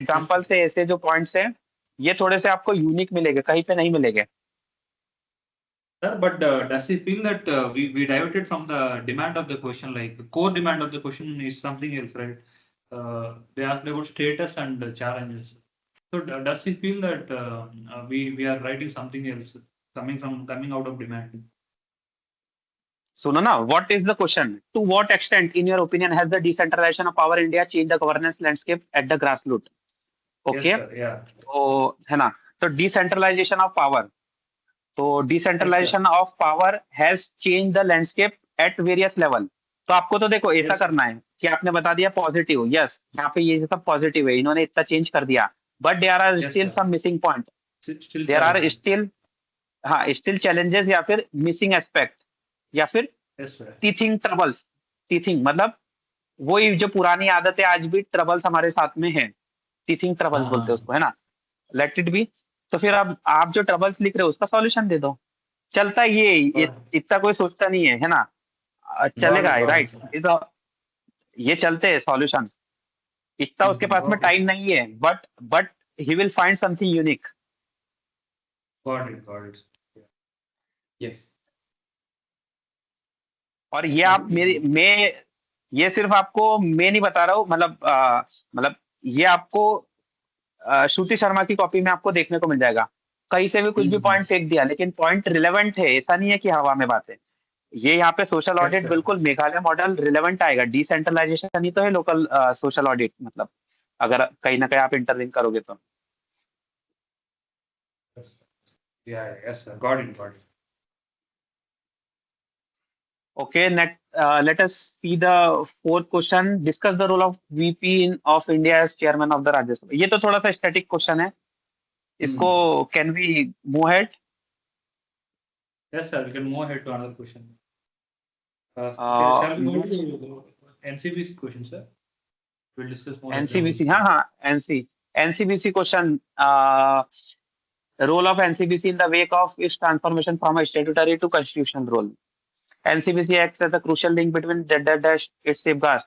Example से ऐसे जो पॉइंट्स हैं ये थोड़े से आपको यूनिक मिलेंगे, कहीं पे नहीं मिलेंगे। Sir, but does he feel that we diverted from the demand of the question, like the core demand of the question is something else, right? They asked about status and challenges. So does he feel that we are writing something else coming out of demand? सुनो ना, what is the question, to what extent in your opinion has the decentralisation of power India change the governance landscape at the grass root. Yes, okay, sir. Yeah. तो है ना, तो decentralisation of power, तो Yes, sir. Decentralisation of power has change the landscape at various level. तो आपको तो देखो ऐसा Yes, sir. करना है कि आपने बता दिया पॉजिटिव, यस यहाँ पे ये सब पॉजिटिव है, इन्होंने इतना चेंज कर दिया, but there are Yes, still sir. Some missing point, Still there are challenging. Still, हाँ स्टिल चैलेंजेस या फिर मिसिंग एस्पेक्ट या फिर Yes, sir. Teething troubles. Teething मतलब वही जो पुरानी आदत है, आज भी ट्रबल्स हमारे साथ में है, टीथिंग ट्रबल्स बोलते हैं हाँ उसको, है ना, लेट इट बी। तो फिर अब आप जो ट्रबल्स लिख रहे हो उसका सॉल्यूशन दे दो, चलता है ये got इतना कोई सोचता नहीं है, है ना, got चलेगा, it, got it, right, sir. ये चलते हैं सॉल्यूशंस, इतना उसके पास में Okay, टाइम नहीं है, but he will find something unique. got it, got it. Yes. और ये आप मेरी मैं ये सिर्फ आपको मैं नहीं बता रहा हूँ, मतलब ये आपको श्रुति शर्मा की कॉपी में आपको देखने को मिल जाएगा, कहीं से भी कुछ भी पॉइंट फेंक दिया, लेकिन पॉइंट रिलेवेंट है, ऐसा नहीं है कि हवा में बात है। ये यहाँ पे सोशल Yes, ऑडिट sir. बिल्कुल मेघालय मॉडल रिलेवेंट आएगा, डिसेंट्रलाइजेशन ही तो है लोकल सोशल ऑडिट, मतलब अगर कहीं ना कहीं आप इंटरलिंक करोगे तो। Yeah, yes, sir. Got it, got it. Okay, let us see the fourth question. Discuss the role of VP of India as chairman of the Rajya Sabha. ये तो थोड़ा सा स्टैटिक क्वेश्चन है, इसको can we move head? Yes, sir. We can move ahead to another question. Shall we Uh, go to NCB's question, sir? We'll discuss more examples. NCBC, हाँ हाँ, NCBC question, role of NCBC in the wake of its transformation from a statutory to constitutional role. NCBC acts as a crucial link between its safeguards.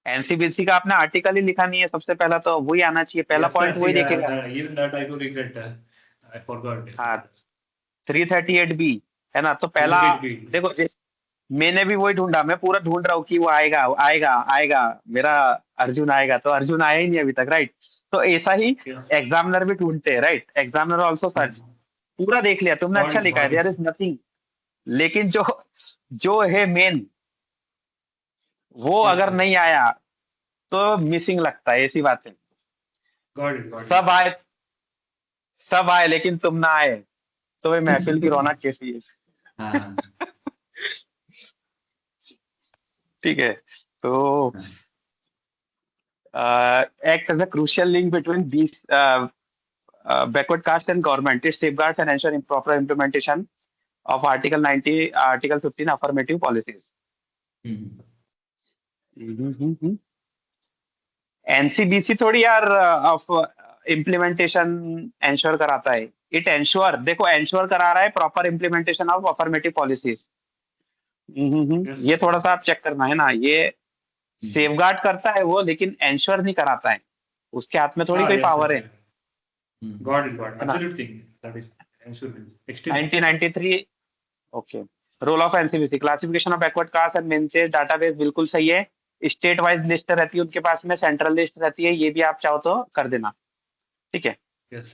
NCBC का आपने article ही लिखा नहीं है, सबसे पहला तो वही आना चाहिए, पहला Yes, sir. पॉइंट वही Yeah, देखेगा। even that I do regret. I forgot it. हाँ, 338B है ना, तो पहला 338B. देखो मैंने भी वही ढूंढा, मैं पूरा ढूंढ रहा हूँ कि वो आएगा आएगा आएगा, मेरा अर्जुन आएगा, तो अर्जुन आया ही नहीं अभी तक, राइट। तो ऐसा ही Yes. एग्जामिनर भी ढूंढते हैं, राइट, एग्जामिनर ऑल्सो सर्च। पूरा देख लिया तुमने, अच्छा लिखा है, देयर इज नथिंग, लेकिन जो जो है मेन वो Yes, अगर sir. नहीं आया तो मिसिंग लगता है, ऐसी बात है। Got it, got it. सब आए लेकिन तुम ना आए, तो भाई महफिल की रौनक कैसी है? हाँ ठीक है, तो act as a crucial link between these backward caste and government. It safeguards and ensure proper implementation of Article 90, Article 15 affirmative policies. NCBC थोड़ी यार ऑफ इम्प्लीमेंटेशन एंश्योर कराता है, इट एंश्योर, देखो एंश्योर करा रहा है proper implementation of affirmative policies. ये थोड़ा सा आप चेक करना है ना, ये सेफगार्ड करता है वो, लेकिन एंश्योर नहीं कराता है, उसके हाथ में थोड़ी कोई पावर है। Got it, got it. Absolute thing. That is ensurement. 1993, okay. Role of NCBC, classification of backward caste and मेंचे डाटाबेस, बिल्कुल सही है। स्टेट वाइज लिस्ट रहती है उनके पास में, सेंट्रल लिस्ट रहती है, ये भी आप चाहो तो कर देना, ठीक है। Yes.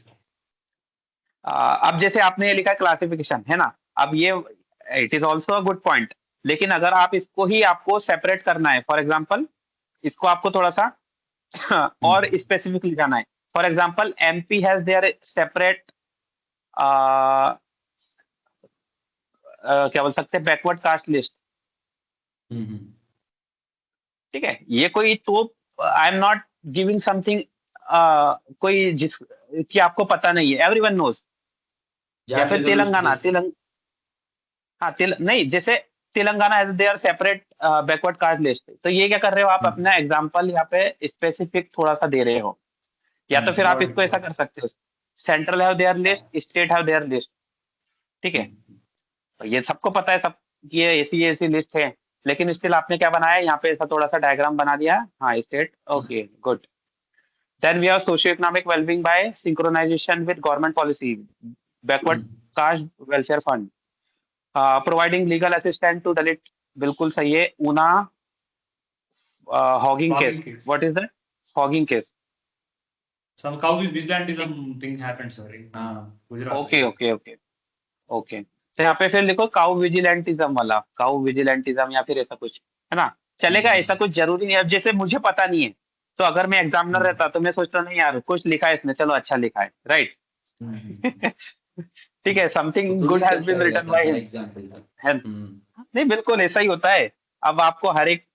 अब जैसे आपने ये लिखा क्लासिफिकेशन, है ना, अब ये it is also a good point, लेकिन अगर आप इसको ही आपको सेपरेट करना है, फॉर एग्जाम्पल इसको आपको थोड़ा सा और स्पेसिफिकली जाना है, for example MP has their separate क्या बोल सकते हैं, बैकवर्ड कास्ट लिस्ट, ठीक है। ये कोई तो आई एम नॉट गिविंग समथिंग कोई जिस कि आपको पता नहीं है, एवरीवन नोज, या फिर तेलंगाना नहीं, जैसे Telangana has their separate backward caste list, तो ये क्या कर रहे हो आप, अपना एग्जांपल यहाँ पे स्पेसिफिक थोड़ा सा दे रहे हो, या तो फिर आप इसको ऐसा कर सकते हो, central have their list, state have their list, ठीक है। तो ये सबको पता है, सब ये ऐसी लिस्ट है, लेकिन स्टिल आपने क्या बनाया यहाँ पे, ऐसा थोड़ा सा डायग्राम बना दिया। हाँ state, okay good. Then we have socio economic wellbeing by synchronisation with government policy, backward caste welfare fund, providing legal assistant to Dalit, बिल्कुल सही है। Una flogging Hogging case, case. What is that? Flogging case, Some cow vigilantism thing happened, sorry. Gujarat. Okay okay okay okay. तो यहाँ पे फिर लिखो cow vigilantism वाला, cow vigilantism या फिर ऐसा कुछ, है ना? चलेगा, ऐसा कुछ जरूरी नहीं है। अब जैसे मुझे पता नहीं है, तो अगर मैं एग्जामिनर रहता तो मैं सोचता नहीं यार कुछ लिखा है इसने, चलो अच्छा लिखा है, राइट? ठीक है, something good has been written by him, है नहीं? बिल्कुल ऐसा ही होता है। अब आपको हर एक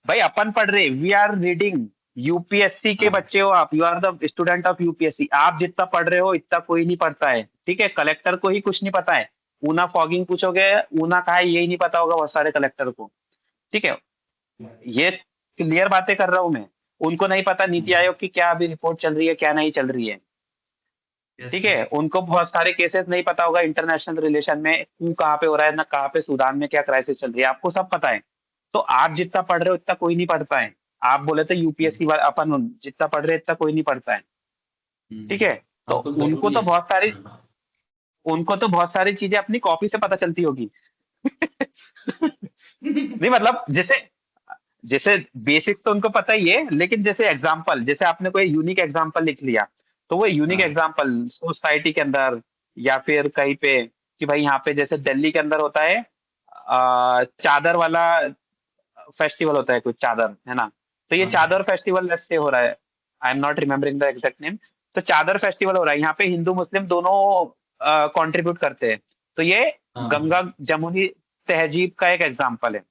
भाई अपन पढ़ रहे, वी आर रीडिंग, यूपीएससी के बच्चे हो आप, you are the student of UPSC. आप जितना पढ़ रहे हो इतना कोई नहीं पढ़ता है, ठीक है? कलेक्टर को ही कुछ नहीं पता है। ऊना फॉगिंग पूछोगे, ऊना कहाँ है यही नहीं पता होगा बहुत सारे कलेक्टर को, ठीक है? ये क्लियर बातें कर रहा हूं मैं। उनको नहीं पता नीति आयोग की क्या अभी रिपोर्ट चल रही है, क्या नहीं चल रही है, Yes, ठीक है? yes. उनको बहुत सारे केसेस नहीं पता होगा इंटरनेशनल रिलेशन में, कू कहाँ पे हो रहा है ना, कहाँ पे सूडान में क्या क्राइसिस चल रही है, आपको सब पता है। तो आप जितना पढ़ रहे हो इतना कोई नहीं पढ़ता है। आप बोले तो यूपीएससी वाला, अपन जितना पढ़ रहे हैं इतना कोई नहीं पढ़ता है, ठीक है? तो उनको तो बहुत सारी, उनको तो बहुत सारी चीजें अपनी कॉपी से पता चलती होगी। नहीं मतलब जैसे, जैसे बेसिक्स तो उनको पता ही है, लेकिन जैसे एग्जाम्पल, जैसे आपने कोई यूनिक एग्जाम्पल लिख लिया, तो वो यूनिक एग्जाम्पल सोसाइटी के अंदर या फिर कहीं पे, कि भाई यहाँ पे जैसे दिल्ली के अंदर होता है चादर वाला फेस्टिवल होता है, कुछ चादर, है ना? तो ये चादर फेस्टिवल लेट्स से हो रहा है, आई am not remembering the exact name. तो चादर फेस्टिवल हो रहा है यहाँ पे, हिंदू मुस्लिम दोनों कंट्रीब्यूट करते हैं। तो ये गंगा जमुनी तहजीब का एक एग्जाम्पल है।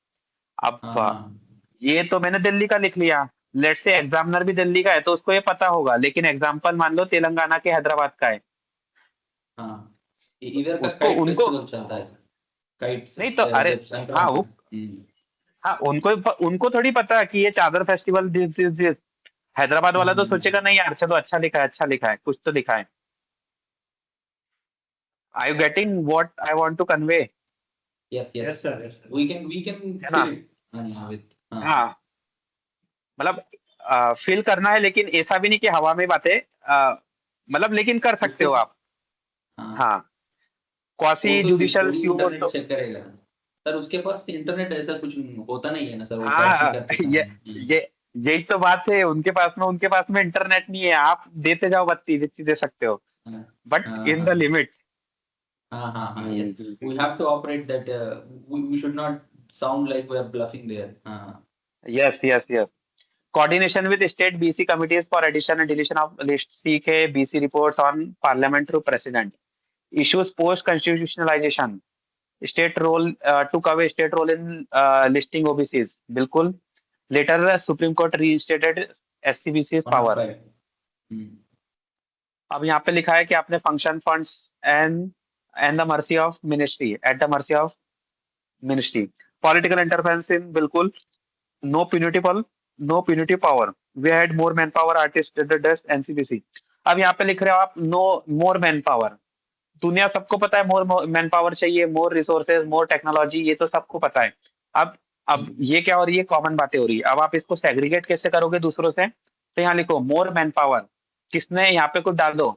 अब ये तो मैंने दिल्ली का लिख लिया, लेट्स से एग्जामिनर भी दिल्ली का है तो उसको ये पता होगा, लेकिन एग्जाम्पल मान लो तेलंगाना के हैदराबाद का है, इधर का उसको काइट उनको फेस्टिवल चलता है, काइट नहीं तो अरे हाँ वो, हाँ उनको थोड़ी पता कि ये चादर फेस्टिवल दिस हैदराबाद वाला तो सोचेगा नहीं यार चलो अच्छा लिखा है, अच्छा लिखा है, कुछ तो लिखा है। Are you getting what I want to convey? yes Yes, sir. Yes, sir. we can है ना? feel it with हाँ मतलब फील करना है, लेकिन ऐसा भी नहीं कि हवा में बातें मतलब, लेकिन कर सकते हो आप। हाँ क्वासी जुडिशियल इंटरनेट चेक करेगा सर, उसके पास इंटरनेट ऐसा कुछ होता नहीं है ना सर, वो हाँ कैसे कर सकता है? यही तो बात है, उनके पास में इंटरनेट नहीं है। आप देते जाओ बत्ती जितनी दे सकते हो, but in the limit. yes, we have to operate that, we should not sound like we are bluffing there. yes coordination with state BC committees for addition and deletion of list CK BC reports on parliament through president, issues post constitutionalization, state role took away state role in listing OBCs, बिल्कुल। later Supreme Court reinstated SCBC's power। अब यहाँ पे लिखा है कि आपने function funds and the mercy of ministry, at the mercy of ministry, political interference in, बिल्कुल। No punitive power, we had more man power artist डेस्ट एनसीबीसी। अब यहाँ पे लिख रहे हो आप नो मोर मैन पावर, दुनिया सबको पता है मोर मैन पावर चाहिए, मोर रिसोर्सेज, मोर टेक्नोलॉजी, ये तो सबको पता है। अब ये क्या हो रही है, कॉमन बातें हो रही है। अब आप इसको सेग्रीगेट कैसे करोगे दूसरों से? तो यहाँ लिखो मोर मैन पावर, किसने, यहाँ पे कुछ डाल दो,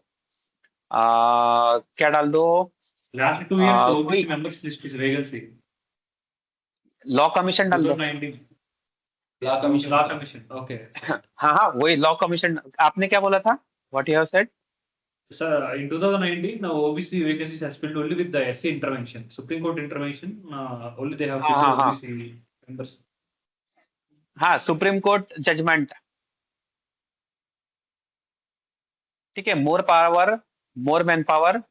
क्या डाल दो, Last 2 years, the OBC members list is vacancy. Law Commission डाल दो। 2019. Law commission. Okay. हाँ वही लॉ कमीशन। आपने क्या बोला था? What you have said? Sir, in 2019, now OBC vacancies has filled only with the SC intervention, Supreme Court intervention. Only they have filled the OBC members. हाँ Supreme Court judgment, ठीक है। More power, more man power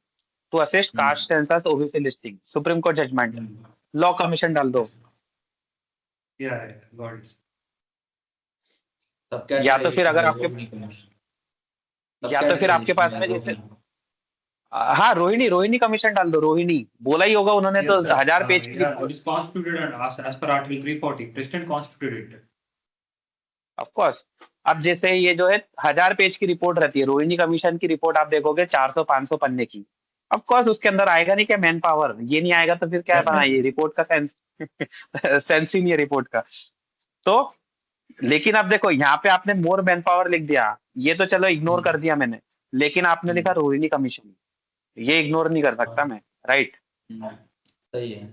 to assist caste census OBC listing, Supreme Court judgment, Law Commission डाल दो। Yeah, got it. या तो फिर अगर आपके, या तो फिर आपके पास में जैसे हाँ रोहिणी कमीशन डाल दो। रोहिणी बोला ही होगा उन्होंने, तो 1000 पेज की it is constituted and as per Article 340, President constituted it. Of course. अब जैसे ये जो है 1000 पेज की रिपोर्ट रहती है, रोहिणी कमीशन की रिपोर्ट आप देखोगे 400-500 पन्ने की। ऑफ कोर्स उसके अंदर आएगा नहीं क्या मैन पावर, ये नहीं आएगा तो फिर क्या बनाइए रिपोर्ट का सेंस, सेंस ही नहीं है रिपोर्ट का। तो लेकिन अब देखो यहाँ पे आपने मोर मैन पावर लिख दिया, ये तो चलो इग्नोर कर दिया मैंने, लेकिन आपने लिखा रोहिणी कमीशन, ये इग्नोर नहीं कर सकता मैं, राइट। सही है।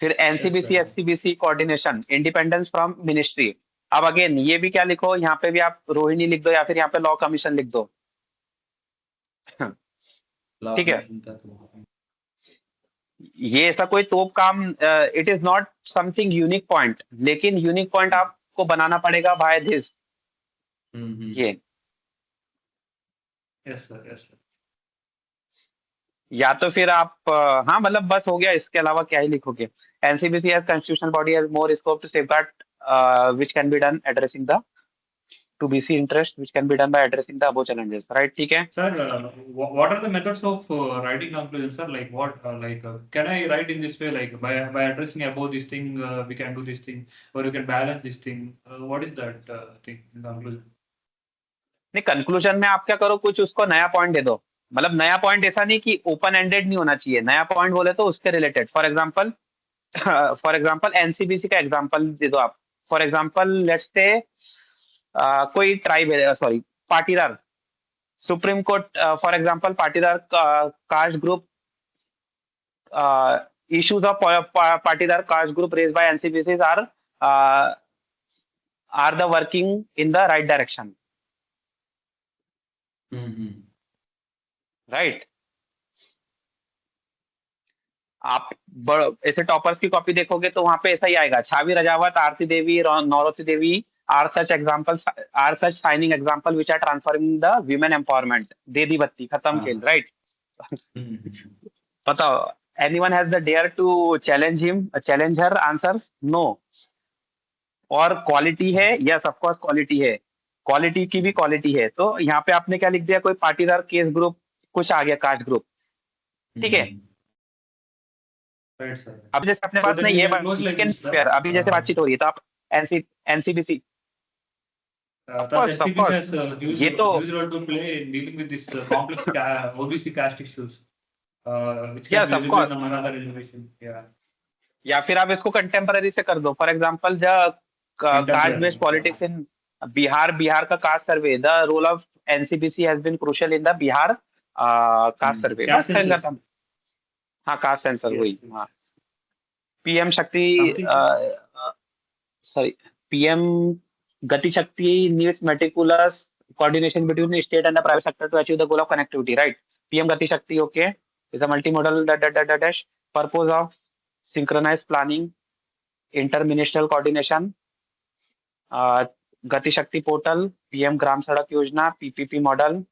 फिर NCBC sir. SCBC coordination independence from ministry. अब अगेन ये भी क्या लिखो, यहाँ पे भी आप रोहिणी लिख दो या फिर यहाँ पे लॉ कमीशन लिख दो। ठीक है, ये ऐसा कोई तोप काम, it is not something unique point, लेकिन यूनिक पॉइंट आपको बनाना पड़ेगा बाय दिस, ये Yes, sir. Yes, sir. या तो फिर आप हाँ मतलब बस हो गया, इसके अलावा क्या ही लिखोगे। NCBC as constitutional body has more scope to safeguard which can be done addressing the to BC interest which can be done by addressing the above challenges, right. ठीक है Sir, what are the methods of writing conclusion, sir? Like what, can I write in this way, like by addressing above this thing, we can do this thing, or you can balance this thing. What is that thing in conclusion? नहीं, conclusion में आप क्या करो, कुछ उसको नया point दे दो, मतलब नया पॉइंट ऐसा नहीं कि ओपन एंडेड नहीं होना चाहिए, नया पॉइंट बोले तो उसके रिलेटेड। फॉर एग्जांपल एनसीबीसी का एग्जांपल दे दो आप। फॉर एग्जांपल लेट्स से कोई ट्राइब है, sorry Patidar, supreme court for example Patidar caste group issues of Patidar caste group raised by NCBCs are the working in the right direction, right? आप ऐसे toppers की copy देखोगे तो वहां पे ऐसा ही आएगा, Chhavi Rajawat, Aarti Devi, Naurti Devi are such examples, are such shining example which are transforming the women empowerment. दे दी बत्ती, खत्म खेल, राइट। बताओ, anyone has the dare to challenge him, challenge her answers? No. और क्वालिटी है, यस ऑफ कोर्स क्वालिटी है, क्वालिटी की भी क्वालिटी है। तो यहाँ पे आपने क्या लिख दिया, कोई पाटीदार केस ग्रुप, कुछ आ गया कास्ट ग्रुप, ठीक है। Right, sir. अभी जैसे अपने पास नहीं है, अभी जैसे बातचीत हो रही है तो आप एनसीबीसी Thus, NCBC has ये तो huge role to play in dealing with this complex OBC caste issues, which can Yes, be of course. reviewed among other innovation. Yeah. या फिर आप इसको कंटेम्पररी से कर दो। For example the caste based politics in Bihar का caste survey, the role of NCBC has been crucial in the Bihar caste survey. हाँ, caste sensor, वही। हाँ, पीएम शक्ति, सॉरी पीएम गति शक्ति needs meticulous coordination between the state and the private sector to achieve the goal of connectivity, right? PM Gati Shakti, okay, is a multimodal dash purpose of synchronized planning, interministerial coordination, Gati Shakti portal, PM Gram Sadak Yojana, PPP model,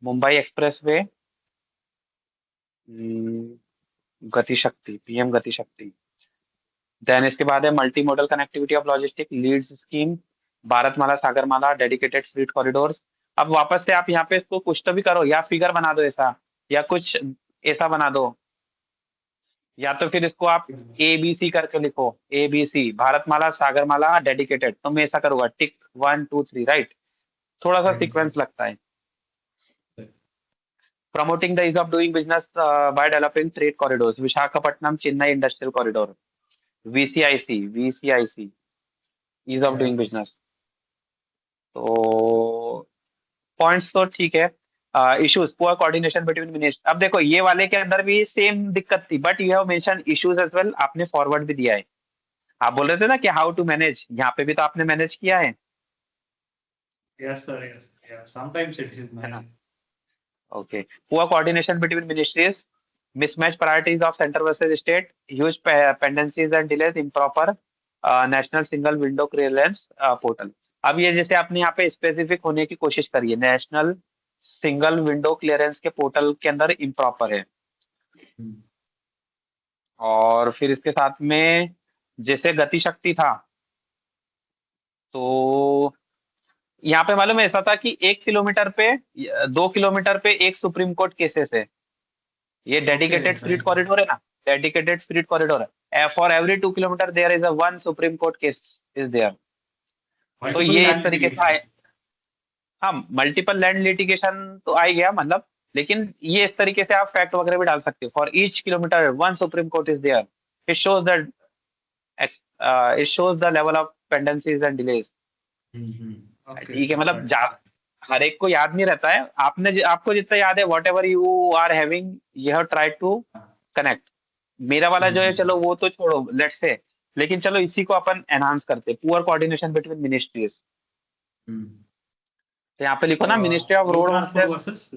Mumbai Expressway, गति शक्ति, PM गति शक्ति। Then इसके बाद है multi modal connectivity of logistic leads scheme, Bharatmala, Sagarmala, dedicated freight corridors. अब वापस से आप यहाँ पे इसको कुछ तो भी करो, या फिगर बना दो ऐसा, या कुछ ऐसा बना दो, या तो फिर इसको आप ABC करके लिखो, ABC भारतमाला, सागरमाला, डेडिकेटेड। तो मैं ऐसा करूंगा, टिक 1 2 3, राइट। थोड़ा सा सीक्वेंस लगता है। Promoting the ease of doing business by developing trade corridors, Visakhapatnam Chennai Industrial Corridor, VCIC, ease of doing business। तो पॉइंट्स तो ठीक है। Issues, poor coordination between minister. अब देखो ये वाले के अंदर भी सेम दिक्कत थी, but you have mention issues as well, आपने फॉरवर्ड भी दिया है। आप बोल रहे थे ना कि हाउ टू मैनेज, यहाँ पे भी तो आपने मैनेज किया है। Yes, sir. Yes. Yeah. Sometimes it is managed. Okay. Poor coordination between ministries, mismatched priorities of center versus state, huge pendencies and delays, improper national single window clearance portal। अब ये जैसे आपने यहाँ पे स्पेसिफिक होने की कोशिश करी है, नेशनल सिंगल विंडो क्लियरेंस के पोर्टल के अंदर इम्प्रॉपर है। और फिर इसके साथ में जैसे गति शक्ति था, तो यहाँ पे मालूम है ऐसा था कि 1 किलोमीटर पे 2 किलोमीटर पे एक सुप्रीम कोर्ट केसेस है। ये डेडिकेटेड फ्रीट कॉरिडोर है ना, डेडिकेटेड फ्रीट कॉरिडोर है। For every 2 kilometre there is a 1 Supreme Court case is there. तो ये इस तरीके से आए। हाँ, मल्टीपल लैंड लिटिगेशन तो आ गया मतलब, लेकिन ये इस तरीके से आप फैक्ट वगैरह भी डाल सकते हो। For each kilometre 1 Supreme Court is there, it shows that it shows the level of dependencies and delays. Okay. ठीक है, मतलब हर एक को याद नहीं रहता है, आपको जितना याद है whatever you are having you have try to connect. मेरा वाला जो है चलो वो तो छोड़ो, लेट्स से, लेकिन चलो इसी को अपन एनहांस करते, पुअर कोऑर्डिनेशन बिटवीन मिनिस्ट्रीज. तो यहाँ पे लिखो ना ministry of road versus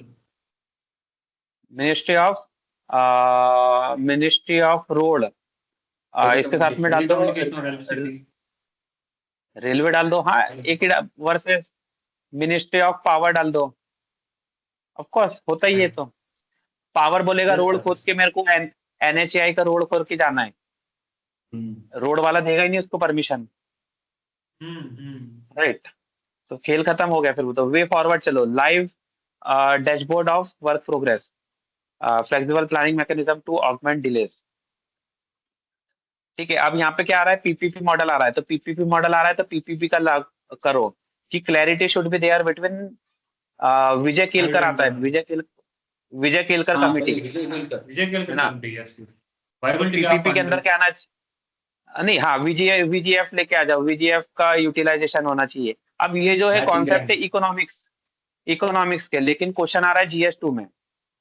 ministry of road, इसके साथ में डाल दो रेलवे डाल दो. हाँ, एक ही वर्सेस मिनिस्ट्री ऑफ पावर डाल दो. ऑफ कोर्स होता ही है. तो पावर बोलेगा रोड खोद के मेरे को NHAI का रोड खोद के जाना है, रोड वाला देगा ही नहीं उसको परमिशन. राइट. तो खेल खत्म हो गया. फिर तो वे फॉरवर्ड चलो, live dashboard of work progress, flexible planning mechanism to augment delays. ठीक है, अब यहाँ पे क्या आ रहा है, PPP मॉडल आ रहा है. तो PPP मॉडल आ रहा है तो PPP का करो कि clarity should be there between Vijay Kelkar आता है, विजय केलकर कमिटी. PPP के अंदर क्या आना नहीं, हाँ VGF लेके आ जाओ, VGF का यूटिलाइजेशन होना चाहिए. अब ये जो है कॉन्सेप्ट है इकोनॉमिक्स के, लेकिन क्वेश्चन आ रहा है GS2 में.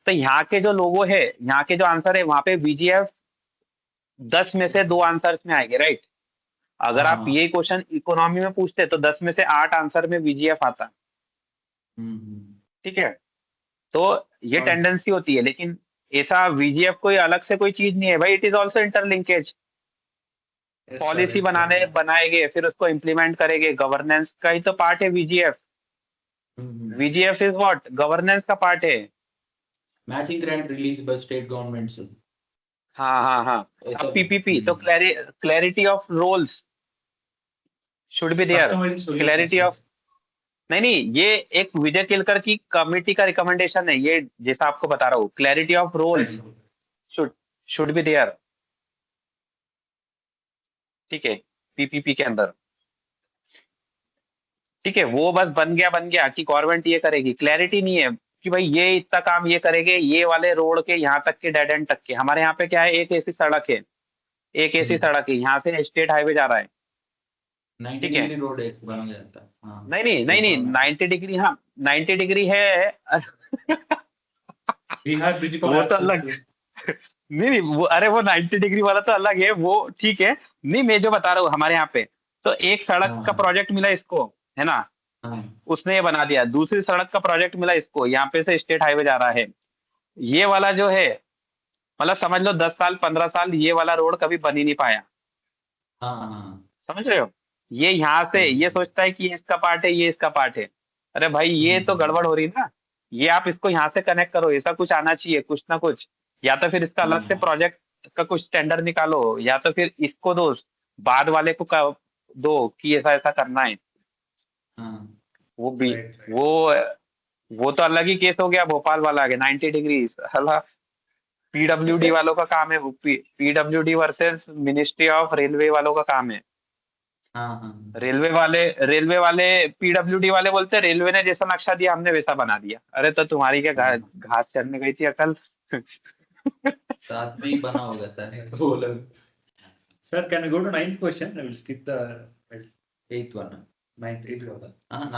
तो यहाँ के जो लोगो है, यहाँ के जो आंसर है, वहां पे VGF 10 में से 2 आंसर्स में आएंगे. राइट. अगर आप ये क्वेश्चन इकोनॉमी में पूछते तो 10 में से 8 आंसर में VGF आता. ठीक है. तो ये टेंडेंसी होती है, लेकिन ऐसा VGF कोई अलग से कोई चीज नहीं है भाई. It is also interlinkage. Policy बनाएंगे, फिर उसको इम्प्लीमेंट करेंगे, गवर्नेंस का ही तो पार्ट है VGF. VGF is what, governance का पार्ट है. Matching grant release by state governments. हाँ. अब PPP तो clarity of roles should be there. Clarity of नहीं, ये एक विजय केलकर की कमिटी का रिकमेंडेशन है. ये जैसा आपको बता रहा हूँ, clarity of roles should be there. ठीक है, PPP के अंदर. ठीक है, वो बस बन गया कि गवर्नमेंट ये करेगी. क्लैरिटी नहीं है कि भाई ये इतना काम ये करेंगे, ये वाले रोड के यहाँ तक के डेड एंड तक के. हमारे यहाँ पे क्या है, एक ऐसी सड़क है, यहाँ से स्टेट हाईवे जा रहा है. 90 डिग्री रोड एक बन गया था. हाँ. नहीं 90 डिग्री. हाँ 90 डिग्री है. वो तो अलग. नहीं वो, अरे वो 90 डिग्री वाला तो अलग है, वो ठीक है. नहीं, मैं जो बता रहा हूँ हमारे यहाँ पे तो एक सड़क का प्रोजेक्ट मिला इसको, है ना. उसने ये बना दिया. दूसरी सड़क का प्रोजेक्ट मिला इसको, यहाँ पे से स्टेट हाईवे जा रहा है. ये वाला जो है, मतलब समझ लो 10 साल 15 साल ये वाला रोड कभी बन ही नहीं पाया. समझ रहे हो. ये यहाँ से ये सोचता है कि ये इसका पार्ट है, ये इसका पार्ट है. अरे भाई ये तो गड़बड़ हो रही ना. ये आप इसको यहाँ से कनेक्ट करो, ऐसा कुछ आना चाहिए, कुछ ना कुछ. या तो फिर इसका अलग से प्रोजेक्ट का कुछ टेंडर निकालो, या तो फिर इसको दो, बाद वाले को दो कि ऐसा ऐसा करना है. वो भी वो तो अलग ही केस हो गया. भोपाल वाला आ गया 90 डिग्री. PWD वालों का काम है. PWD versus ministry of railway वालों का काम है. रेलवे वाले PWD वाले बोलते हैं रेलवे ने जैसा नक्शा दिया हमने वैसा बना दिया. अरे तो तुम्हारी क्या घास चरने गई थी अकल. साथ में ही बना होगा सर वो लोग. Sir, can I go to 9th question? I will skip the 8th one. 8th one.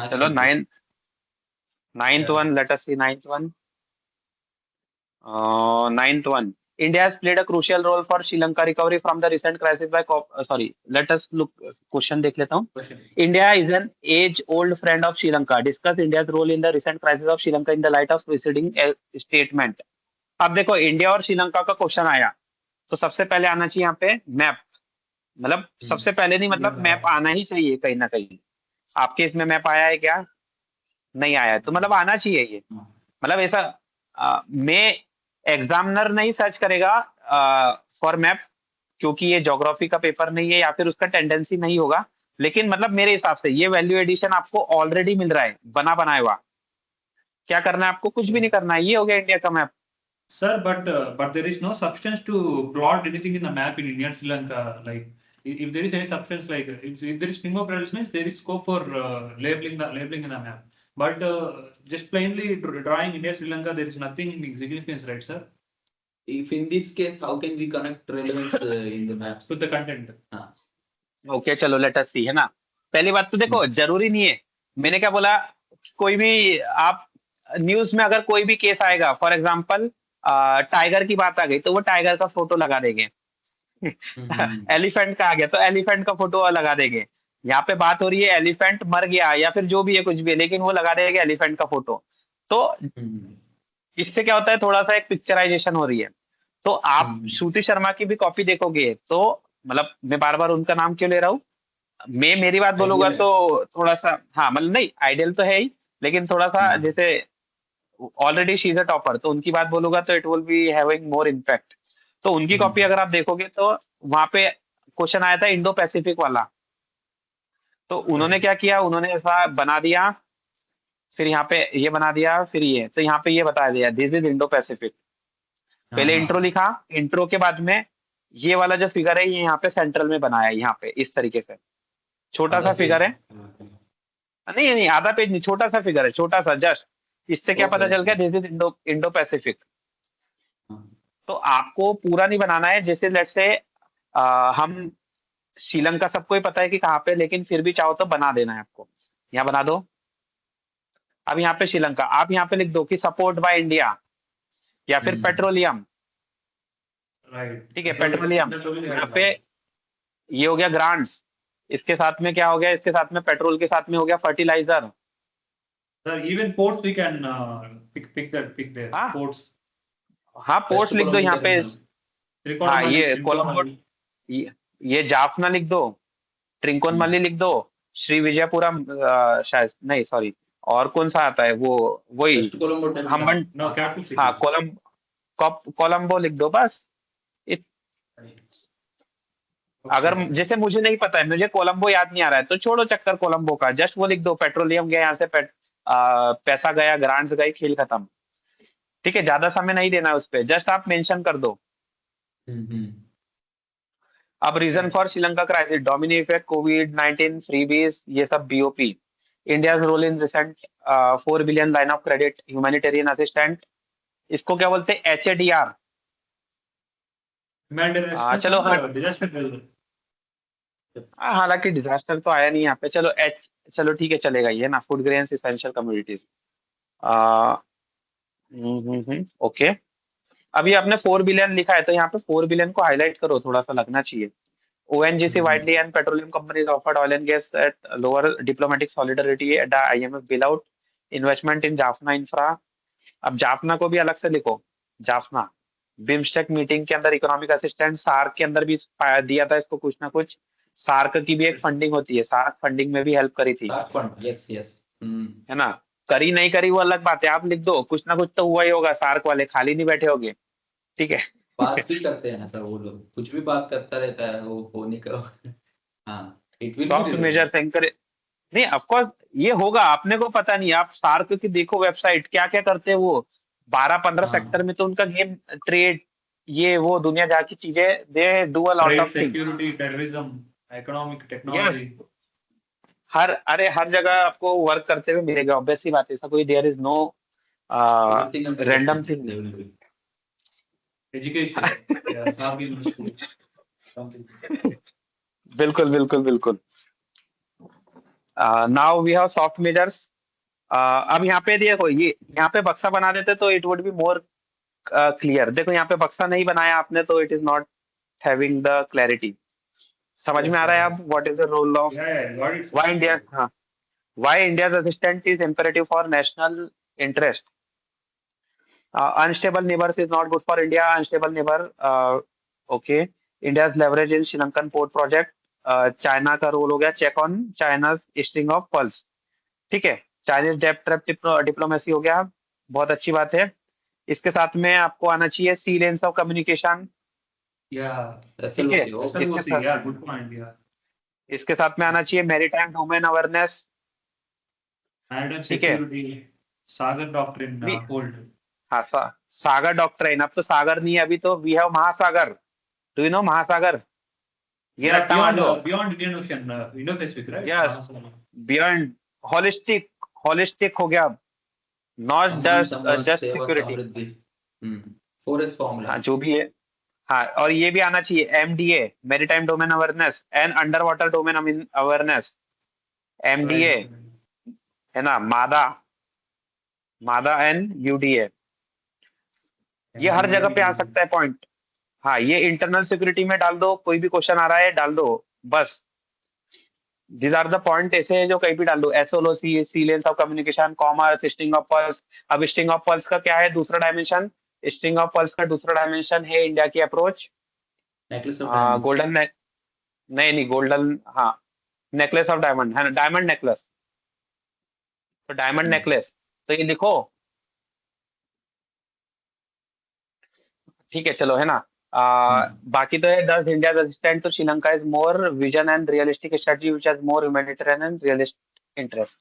चलो 9th one. Let us see 9th one. 9th one. India has played a crucial role for Sri Lanka recovery from the recent crisis by let us look question देख लेता हूँ. India is an age-old friend of Sri Lanka. Discuss India's role in the recent crisis of Sri Lanka in the light of preceding statement. अब देखो India और श्रीलंका का question आया तो सबसे पहले आना चाहिए यहाँ पे मैप. मतलब सबसे पहले नहीं, मतलब मैप आना ही चाहिए कहीं ना कहीं. आपके इसमें मैप आया है क्या? नहीं आया है तो मतलब आना चाहिए ये. मतलब ऐसा मैं एग्जामिनर नहीं सर्च करेगा फॉर मैप, क्योंकि ये ज्योग्राफी का पेपर नहीं है या फिर उसका टेंडेंसी नहीं होगा. लेकिन मतलब मेरे हिसाब से ये वैल्यू एडिशन आपको ऑलरेडी मिल रहा है बनाया हुआ. क्या करना है आपको? कुछ भी नहीं करना है. ये हो गया इंडिया का map. Sir, but there is no substance to plot anything in the map in India and Sri Lanka. Like, if there is any substance, like if there is scheme of means there is scope for labeling in the map. But just plainly drawing India Sri Lanka, there is nothing significance, right, sir? if in this case, how can we connect relevance in the maps? To the content. Okay चलो let us सी, है ना। पहली बात तो देखो जरूरी नहीं है, मैंने क्या बोला, कोई भी आप न्यूज में अगर कोई भी केस आएगा, फॉर एग्जांपल टाइगर की बात आ गई तो वो टाइगर का फोटो लगा देंगे। एलिफेंट का आ गया तो एलिफेंट का फोटो लगा देंगे। यहाँ पे बात हो रही है एलिफेंट मर गया या फिर जो भी है कुछ भी है, लेकिन वो लगा देंगे एलिफेंट का फोटो। तो इससे क्या होता है, थोड़ा सा एक पिक्चराइजेशन हो रही है। तो आप श्रुति शर्मा की भी कॉपी देखोगे तो मतलब मैं बार बार उनका नाम क्यों ले रहा हूँ, मैं मेरी बात बोलूंगा Ideal तो थोड़ा सा, हाँ मतलब नहीं आइडियल तो है ही, लेकिन थोड़ा सा जैसे already she is a topper, तो उनकी बात बोलूंगा तो it will be having more impact. तो उनकी कॉपी अगर आप देखोगे तो वहां पे क्वेश्चन आया था इंडो पैसिफिक वाला, तो उन्होंने क्या किया, उन्होंने ऐसा बना दिया, फिर यहाँ पे ये बना दिया, फिर ये, तो यहाँ पे ये बता दिया दिस इज इंडो पैसिफिक। पहले इंट्रो लिखा, इंट्रो के बाद में ये वाला जो फिगर है ये यहाँ पे सेंट्रल में बनाया है, यहाँ पे इस तरीके से छोटा सा फिगर है, नहीं नहीं आधा पेज नहीं, छोटा सा फिगर है, छोटा सा जस्ट। इससे क्या पता चल गया दिस इज इंडो पैसिफिक। तो आपको पूरा नहीं बनाना है, जैसे लेट्स से हम श्रीलंका सबको ही पता है कि कहाँ पे, लेकिन फिर भी चाहो तो बना देना है आपको, यहाँ बना दो। अब यहाँ पे श्रीलंका, आप यहाँ पे लिख दो कि सपोर्ट बाय इंडिया या फिर पेट्रोलियम, ठीक है पेट्रोलियम। यहाँ पे ये हो गया ग्रांट्स, इसके साथ में क्या हो गया, इसके साथ में पेट्रोल के साथ में हो गया fertiliser. Sir, even ports we can pick there. हाँ? Ports. हाँ पोर्ट्स लिख दो यहाँ पे, हाँ ये कोलंबो, ये जाफना लिख दो, ट्रिंकोनमली लिख दो, श्री विजयपुरम शायद नहीं सॉरी, और कौन सा आता है वो, वही हम्बन, हाँ कोलंबो लिख दो बस। अगर जैसे मुझे नहीं पता है, मुझे कोलंबो याद नहीं आ रहा है, तो छोड़ो चक्कर कोलंबो का, जस्ट वो लिख दो पेट्रोलियम गया यहाँ से, पैसा गया, ग्रांट्स गई, खेल खत्म। ठीक है, ज्यादा समय नहीं देना है उस पर, जस्ट आप मेंशन कर दो। अब reason for Sri Lanka crisis, domino effect, कोविड-19, फ्रीबीज, ये सब BOP, India's role in recent 4 billion line of credit, humanitarian assistant, इसको क्या बोलते हैं HADR। चलो हालांकि डिजास्टर तो आया नहीं यहाँ पे, चलो चलो ठीक है चलेगा ये ना, food grains essential commodities. Okay, अभी आपने 4 बिलियन लिखा है तो यहाँ पे 4 बिलियन को हाईलाइट करो, थोड़ा सा लगना चाहिए। ONGC widely and petroleum companies offered oil and gas at lower diplomatic solidarity at the IMF bailout investment in Jaffna infra। अब जाफना को भी अलग से लिखो, जाफना बिम्स्टेक मीटिंग के अंदर इकोनॉमिक असिस्टेंट, सार्क के अंदर भी दिया था इसको कुछ ना कुछ, सार्क की भी एक फंडिंग होती है, सार्क फंडिंग में भी हेल्प करी थी, यस यस, है ना। करी नहीं करी वो अलग बात है, आप लिख दो कुछ ना कुछ तो हुआ ही होगा, सार्क वाले खाली नहीं बैठे होंगे, ठीक है। बात भी करते हैं ना सर वो लोग, कुछ भी बात करता रहता है वो होने का। हाँ, it will soft measures anchor, नहीं ऑफ कोर्स ये होगा, अपने को पता नहीं, आप सार्क की देखो वेबसाइट क्या क्या करते हैं वो, 12-15 सेक्टर में तो उनका गेम, ट्रेड, ये वो दुनिया जहाँ की चीजें, they do a lot of security, terrorism, economic, technology, हर जगह आपको वर्क करते हुए मिलेगा, ऑब्वियसली बात है, ऐसा कोई there is no random thing. Education, बिल्कुल बिल्कुल बिल्कुल। Now we have soft measures. अब यहाँ पे देखो, ये यहाँ पे बक्सा बना देते तो it would be more clear. देखो यहाँ पे बक्सा नहीं बनाया आपने तो it is not having the clarity. समझ में आ रहा है अब what is the role of why India, हाँ why India's assistant is imperative for national interest. Unstable neighbours is not good for India, unstable neighbour, okay. India's leverage in Sri Lankan port project, China का role हो गया, check on China's string of pulse, ठीक है। Chinese डेप्ट trap diplomacy हो गया, बहुत अच्छी बात है। इसके साथ में आपको आना चाहिए सी लेन्स ऑफ कम्युनिकेशन, इसके साथ में आना चाहिए मैरीटाइम डोमेन अवेयरनेस, ठीक है। सागर डॉक्ट्रिन होल्ड, हाँ सागर डॉक्ट्रिन, अब तो सागर नहीं है, अभी तो we have Mahasagar, do you know Mahasagar, ये रखा मान लो beyond Indian Ocean, Indo Pacific, right? Yes, beyond, holistic हो गया, not just security, 4S formula. हाँ जो भी है, हाँ, और ये भी आना चाहिए MDA, maritime domain awareness and under water domain awareness, MDA है ना, मादा, मादा एंड UDA, ये हर जगह पे आ सकता है पॉइंट। हाँ, ये इंटरनल सिक्योरिटी में डाल दो, कोई भी क्वेश्चन आ रहा है डाल दो बस। दीज आर द पॉइंट ऐसे है जो कहीं भी डाल दो, SOLOC, sea lanes of communication, commerce, string of pearls. अब स्ट्रिंग ऑफ पल्स का क्या है दूसरा डायमेंशन, स्ट्रिंग ऑफ पल्स का दूसरा डायमेंशन है इंडिया की approach, necklace of diamond. Golden नहीं गोल्डन, हाँ, नेकलेस ऑफ डायमंड है ना, डायमंड नेकलेस, तो डायमंड नेकलेस, तो ये लिखो, ठीक है चलो, है ना। बाकी तो है 10 India assistant to Sri Lanka is more vision and realistic strategy which has more humanitarian and realistic interest.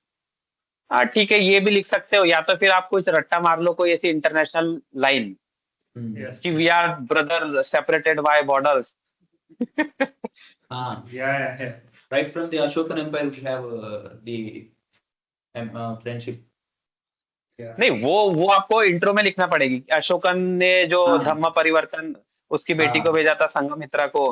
हाँ ठीक है, ये भी लिख सकते हो, या तो फिर आप कुछ रट्टा मार लो कोई ऐसी इंटरनेशनल लाइन Yes. कि we are brother separated by borders. हाँ, Yeah. right from the Ashokan Empire we have the friendship. Yeah. नहीं, वो आपको इंट्रो में लिखना पड़ेगी। अशोकन ने जो हाँ। धम्म परिवर्तन उसकी बेटी हाँ। को भेजा था संघमित्रा को,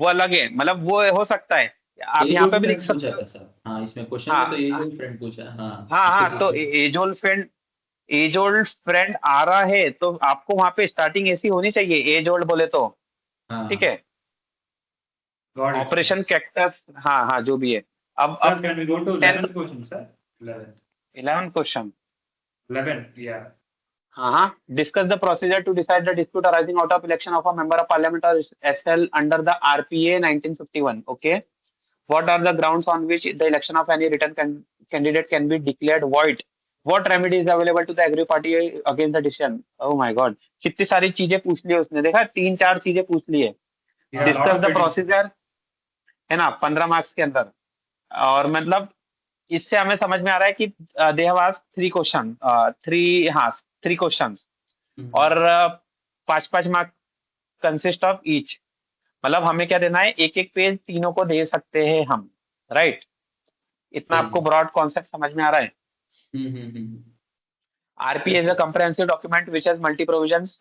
वो अलग है, मतलब वो हो सकता है, आप एज यहाँ पे ओल्ड भी लिख फ्रेंड सकते पूछा हो। था सर। हाँ, इसमें क्वेश्चन हाँ, में तो एज ओल्ड फ्रेंड पूछा है। हाँ, हाँ इसके हाँ, तो पीछे। एज ओल्ड फ्रेंड आ रहा है तो आपको वहां पे स्टार्टिंग ऐसी होनी चाहिए, एज ओल्ड बोले तो, हाँ, ठीक है। Got it. ऑपरेशन कैक्टस, हाँ हाँ जो भी है। अब Sir, can we go to 11th 10th question, sir? 11th. 11 question, 11th, yeah. हाँ हाँ, discuss the procedure to decide the dispute arising out of election of a member of Parliament और SL under the RPA 1951, okay. What are the grounds on which the election of any written candidate can be declared void? What remedy is available to the aggrieved party against the decision? Oh my God, कितनी सारी चीजें पूछ ली उसने, देखा 3-4 चीजें पूछ ली है। Yeah, lot discuss of the it is- procedure है ना, 15 मार्क्स के अंदर, और मतलब इससे हमें समझ में आ रहा है कि they have asked 3 question, 3 questions, और 5-5 मार्क कंसिस्ट ऑफ ईच, मतलब हमें क्या देना है, एक एक पेज तीनों को दे सकते हैं हम, राइट। इतना सही। आपको ब्रॉड कॉन्सेप्ट समझ में आ रहा है। RPA is a comprehensive document which has multi provisions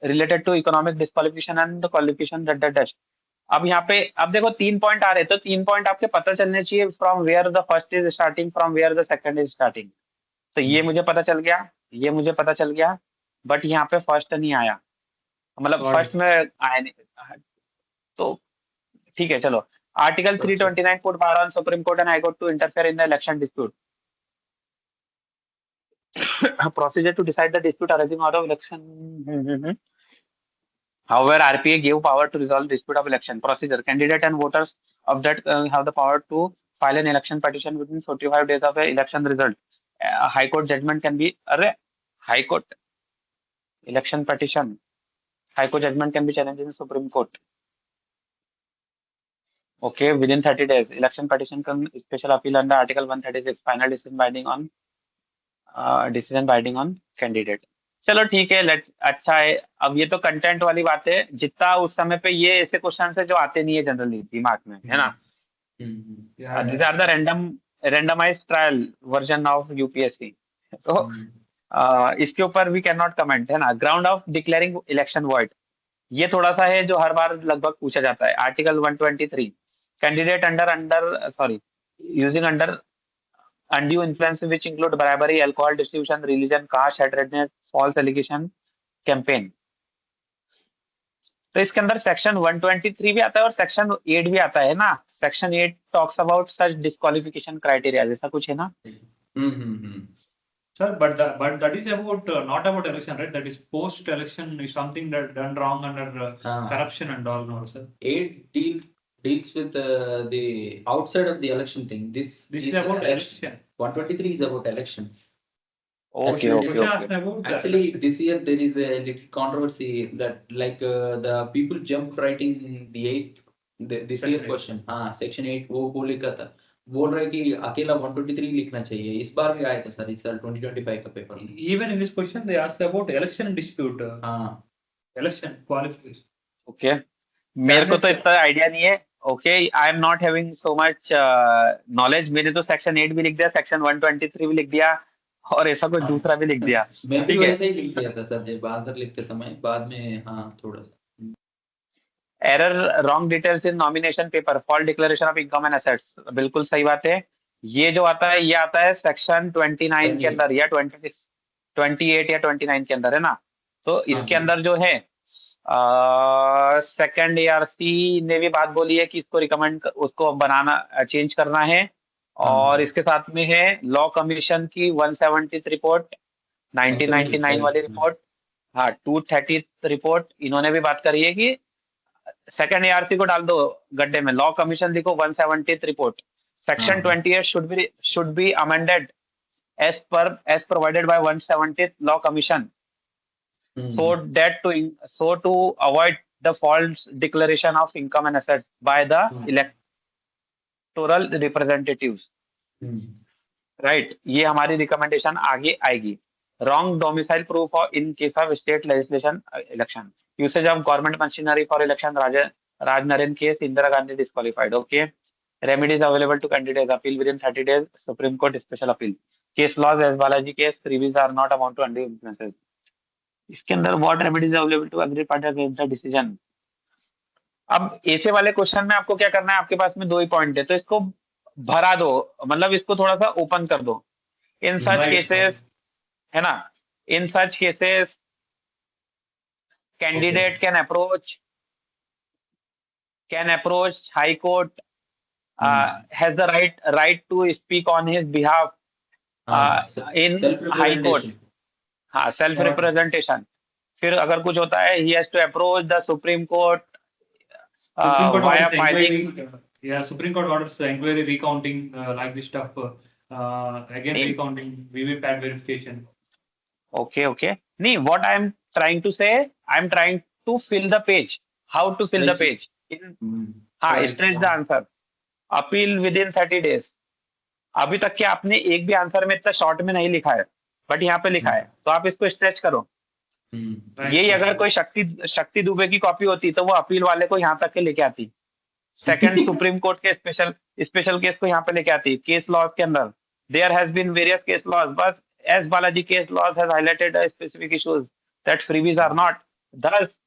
related to economic disqualification and qualification dash. अब यहाँ पे अब देखो 3 पॉइंट आ रहे, तो 3 पॉइंट आपके पता चलने चाहिए, from where the first is starting, from where the second is starting. तो ये मुझे पता चल गया, ये मुझे पता चल गया, बट यहाँ पे फर्स्ट नहीं आया, मतलब Got फर्स्ट it. में आया नहीं, तो ठीक है चलो। Article 329 put bar on Supreme Court and High Court to interfere in the election dispute. Procedure to decide the dispute arising out of election. However, RPA gave power to resolve dispute of election. Procedure: candidate and voters of that have the power to file an election petition within 45 days of the election result. High Court judgment can be High Court election petition. High Court judgment can be challenged in Supreme Court. Okay, within 30 days, election petition can special appeal under Article 136. Final decision binding on candidate. चलो ठीक है, अच्छा है। अब ये तो content वाली बात है, जितना उस समय पे ये ऐसे क्वेश्चन है जो आते नहीं है जनरली दिमाग में, है ना। Yeah, These are the randomized trial version of UPSC. तो इसके ऊपर we cannot comment, है ना। Ground of declaring election void, ये थोड़ा सा है जो हर बार लगभग पूछा जाता है। Article 123, candidate using under undue influence which include bribery, alcohol distribution, religion, caste, hatredness, false allegation, campaign। तो इसके अंदर सेक्शन 123 भी आता है और सेक्शन 8 भी आता है ना। Section 8 talks about such disqualification criteria, जैसा कुछ है ना। Sir, but that is about not about election, right? That is post election is something that done wrong under corruption and all, no, sir. 8 deals with the outside of the election thing. This is about election. 123 is about election. Okay. Actually, this year there is a little controversy that like the people jumped right in the 8th this year question. Section 8 वो लिखा था, बोल रहे कि अकेला 123 लिखना चाहिए। इस बार भी आया था सर, इस साल 2025 का पेपर में। Even in this question they asked about election dispute. Election qualification. Okay, मेरे को तो इतना आइडिया नहीं है। Okay, I am not having so much knowledge. मैंने तो सेक्शन 8 भी लिख दिया, सेक्शन 123 भी लिख दिया, और ऐसा कोई दूसरा भी लिख दिया। मैं भी ठीक है, वैसे ही लिख दिया था सर, जब आंसर लिखते समय, बाद में हाँ थोड़ा सा। Error wrong details in nomination paper false declaration of income and assets, बिल्कुल सही बात है। ये जो आता है ये आता है सेक्शन 29 के अंदर या 26 28 या 29 के अंदर, है ना। तो इसके हाँ। अंदर जो है सेकंड एआरसी ने भी बात बोली है कि इसको रिकमेंड उसको बनाना चेंज करना है। और हाँ। इसके साथ में है लॉ कमीशन की 170th रिपोर्ट, 1999 वाली रिपोर्ट, हाँ 230th रिपोर्ट, इन्होंने भी बात करी है कि सेकंड एआरसी को डाल दो गड्ढे में, लॉ कमीशन लिखो 170th report, section 28 should be amended as provided by 170th law commission so to avoid the false declaration of income and assets by the electoral representatives, right। ये हमारी recommendation आगे आएगी। wrong domicile proof in case of state legislation election, usage of government machinery for election, Raj Naren case, Indira Gandhi disqualified, okay। Remedies available to candidates, appeal within 30 days, Supreme Court special appeal, case laws as Balaji case, freebies are not amount to undue influences। इसके अंदर what remedies available to every party against the decision। अब ऐसे वाले question में आपको क्या करना है, आपके पास में 2 ही पॉइंट है, तो इसको भरा दो, मतलब इसको थोड़ा सा ओपन कर दो। इन सच केसेस, है ना, in such cases candidate can approach high court, has the right to speak on his behalf in high court, हाँ सेल्फ रिप्रेजेंटेशन। फिर अगर कुछ होता है he has to approach the Supreme Court via filing, Supreme Court orders inquiry recounting like this stuff, again recounting VVPAT verification. Okay. नहीं, what I am trying to say, I am trying to fill the page. How to fill the page? हाँ, stretch the answer. Appeal within 30 days. अभी तक के आपने एक भी answer में इतना शॉर्ट में नहीं लिखा है, बट यहाँ पे लिखा है, तो आप इसको स्ट्रेच करो। यही अगर कोई शक्ति दुबे की कॉपी होती तो वो अपील वाले को यहाँ तक के लेके आती, सेकंड सुप्रीम कोर्ट के स्पेशल केस को यहाँ पे लेके आती। केस लॉज के अंदर there has been various case laws, बस as Balaji case laws has highlighted specific issues that freebies are not. Thus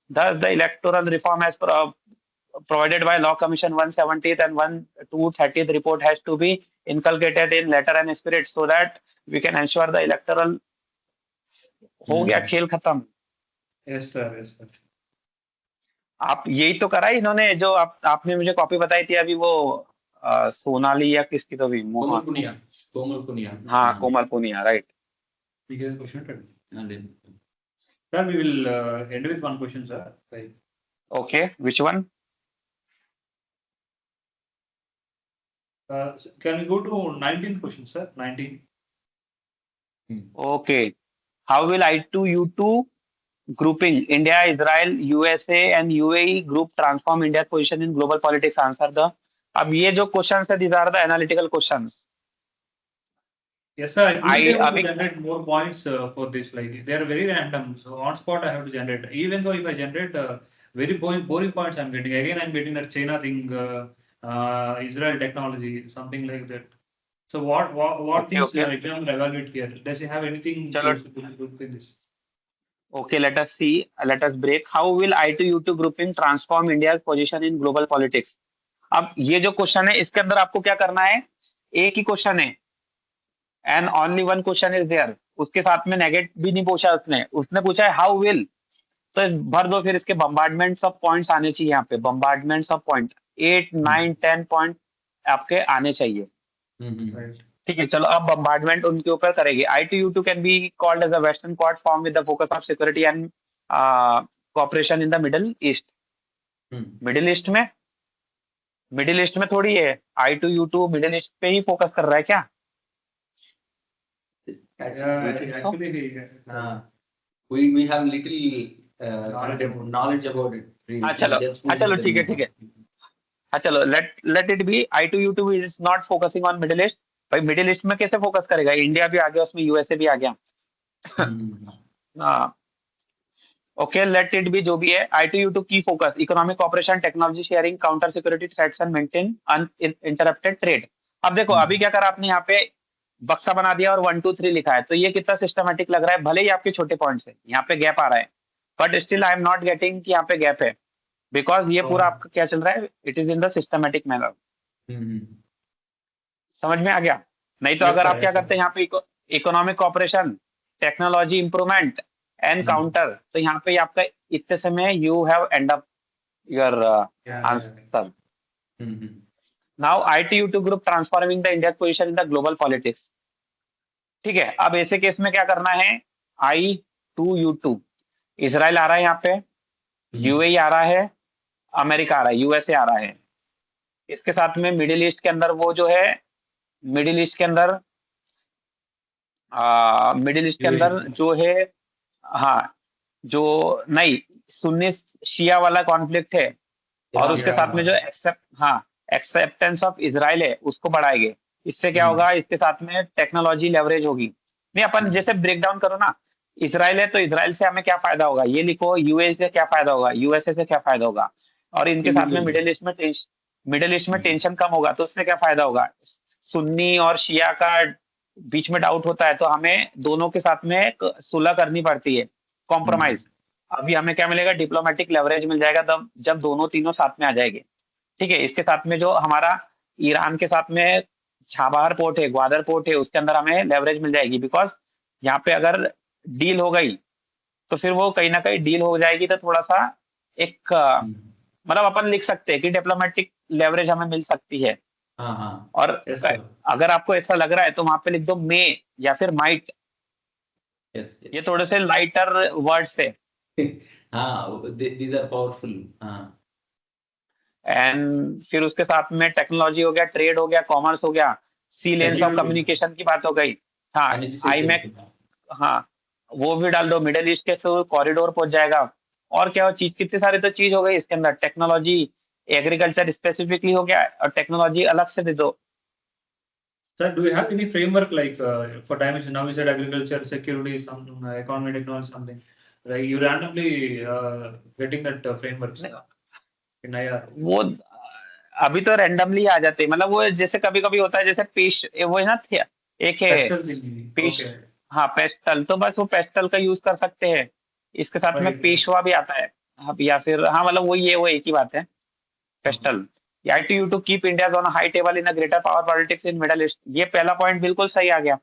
the electoral reform as provided by Law Commission 170th and 230th report has to be inculcated in letter and spirit so that we can ensure the electoral हो गया खेल खत्म। Yes sir, yes sir। आप यही तो करा इन्होंने, जो आपने मुझे कॉपी बताई थी अभी, वो सोनाली या किसकी तो भी, कोमल पुनिया, हाँ कोमल पुनिया, राइट। ठीक है, question sir, we will end with one question sir, right? Okay, which one? Can we go to 19th question sir? 19. Okay, how will I2U2 grouping India, Israel, USA and UAE group transform India's position in global politics? Answer the, अब ये जो question है, these are the analytical questions. Yes sir, I have to generate more points for this, like they are very random, so on spot I have to generate. Even though if I generate very boring points I'm getting, again I'm getting that China thing, Israel technology, something like that. So what things exam evaluate here? Does it have anything to in this? Okay, let us see, let us break. How will I2U2 grouping transform India's position in global politics? अब ये जो question है इसके अंदर आपको क्या करना है, एक ही क्वेश्चन है and only one question is there, उसके साथ में नेगेट भी नहीं पूछा उसने पूछा है how will, तो भर दो, फिर इसके बम्बार्डमेंट्स ऑफ पॉइंट्स आने चाहिए यहाँ पे, बम्बार्डमेंट्स ऑफ पॉइंट 8, 9, 10 पॉइंट आपके आने चाहिए। ठीक है, चलो अब बम्बार्डमेंट उनके ऊपर करेंगे। I2U2 can be called as a western Quad form with the focus of security and cooperation in the Middle East. Middle East में थोड़ी है, I2U2 मिडिल ईस्ट पे ही फोकस कर रहा है क्या? We have little knowledge about it. चलो ठीक है। चलो let it be, I2U2 is not focusing on middle east. भाई मिडिल ईस्ट में कैसे फोकस करेगा, इंडिया भी आ गया उसमें, यूएसए भी आ गया। ओके, लेट इट बी जो भी है। I2U2 की focus economic cooperation, technology sharing, counter security threats and maintain uninterrupted trade. अब देखो अभी क्या करा आपने यहाँ पे, बक्सा बना दिया और 1 2 3 लिखा है, तो ये कितना सिस्टमेटिक लग रहा है, भले ही आपके छोटे पॉइंट्स है, यहाँ पे गैप आ रहा है, but still I am not getting कि यहाँ पे गैप है, बिकॉज ये पूरा आपका क्या चल रहा है, it is in the systematic manner. समझ में आ गया? नहीं तो Yes, अगर sir, आप क्या yes, sir. करते हैं यहाँ पे economic cooperation, technology improvement and counter, तो यहाँ पे आपका इतने समय you have and up your Yeah. Answer. Now ITU2 group transforming the India position in the global politics. ठीक है, अब ऐसे केस में क्या करना है, I2U2, इसराइल आ रहा है यहाँ पे, UAE आ रहा है, अमेरिका आ रहा है, USA आ रहा है, इसके साथ में मिडिल ईस्ट के अंदर वो जो है, मिडिल ईस्ट के अंदर जो है, हाँ, जो नहीं, सुन्नी शिया वाला कॉन्फ्लिक्ट है, और उसके साथ में जो एक्सेप्टेंस ऑफ इजराइल है उसको बढ़ाएंगे। इससे क्या होगा, इसके साथ में टेक्नोलॉजी लेवरेज होगी। नहीं, अपन जैसे ब्रेक डाउन करो ना, इसराइल है तो इसराइल से हमें क्या फायदा होगा, ये लिखो, यूएस से क्या फायदा होगा, यूएसए से क्या फायदा होगा, और इनके साथ में मिडिल ईस्ट में टेंशन कम होगा, तो उससे क्या फायदा होगा, सुन्नी और शिया का बीच में डाउट होता है, तो हमें दोनों के साथ में सुलह करनी पड़ती है, कॉम्प्रोमाइज। अभी हमें क्या मिलेगा, डिप्लोमेटिक लेवरेज मिल जाएगा तब जब दोनों तीनों साथ में आ जाएंगे। ठीक है, इसके साथ में जो हमारा ईरान के साथ में छाबार पोर्ट है, ग्वादर पोर्ट है, उसके अंदर हमें लेवरेज मिल जाएगी, बिकॉज यहाँ पे अगर डील हो गई तो फिर वो कहीं ना कहीं डील हो जाएगी, तो थोड़ा सा एक मतलब अपन लिख सकते हैं कि डिप्लोमेटिक लेवरेज हमें मिल सकती है। और Yes, sir. अगर आपको ऐसा लग रहा है तो वहां पे लिख दो मे या फिर माइट, ये थोड़े से लाइटर वर्ड्स है। these are powerful. एंड फिर उसके साथ में टेक्नोलॉजी हो गया, ट्रेड हो गया, कॉमर्स हो गया, सी लेंस ऑफ कम्युनिकेशन की बात हो गई, हाँ, IMEC, हाँ, वो भी डाल दो, मिडिल ईस्ट के कॉरिडोर पहुंच जाएगा। और क्या चीज, कितनी सारी तो चीज हो गई इसके अंदर, टेक्नोलॉजी, एग्रीकल्चर स्पेसिफिकली हो गया, और टेक्नोलॉजी अलग से दे दो। Sir, do you have any framework like for dimension? Now you said agriculture, security, some economy, technology, something. Right? You randomly getting that framework. वो अभी तो रैंडमली आ जाते हैं, मतलब वो जैसे कभी कभी होता है, जैसे पेश वो है ना, एक है पेश, हाँ, पेस्टल, तो बस वो पेस्टल का यूज कर सकते हैं। इसके साथ में पेशवा भी आता है, या फिर हाँ, मतलब वो एक ही बात है, pastel. ITU to keep India on a high table in a greater power politics in Middle East, ये पहला पॉइंट बिल्कुल सही आ गया।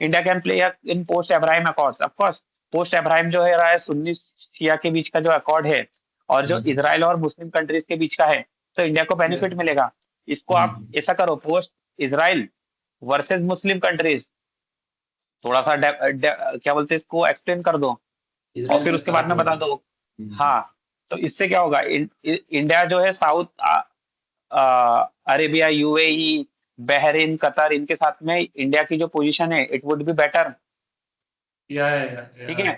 India can play in post Abraham accords, of course post Abraham जो है रहा है, सुन्नी शिया के बीच का जो अकॉर्ड है, और जो इजराइल और मुस्लिम कंट्रीज के बीच का है, तो इंडिया को बेनिफिट मिलेगा। इसको आप ऐसा करो, post Israel versus Muslim countries, थोड़ा सा क्या बोलते हैं इसको, एक्सप्लेन कर दो, और फिर उसके बाद में बता दो। हाँ, तो इससे क्या होगा, इंडिया जो है south Arabia, UAE, Bahrain, Qatar, इनके साथ में इंडिया की जो पोजीशन है, इट वुड बी बेटर। ठीक है,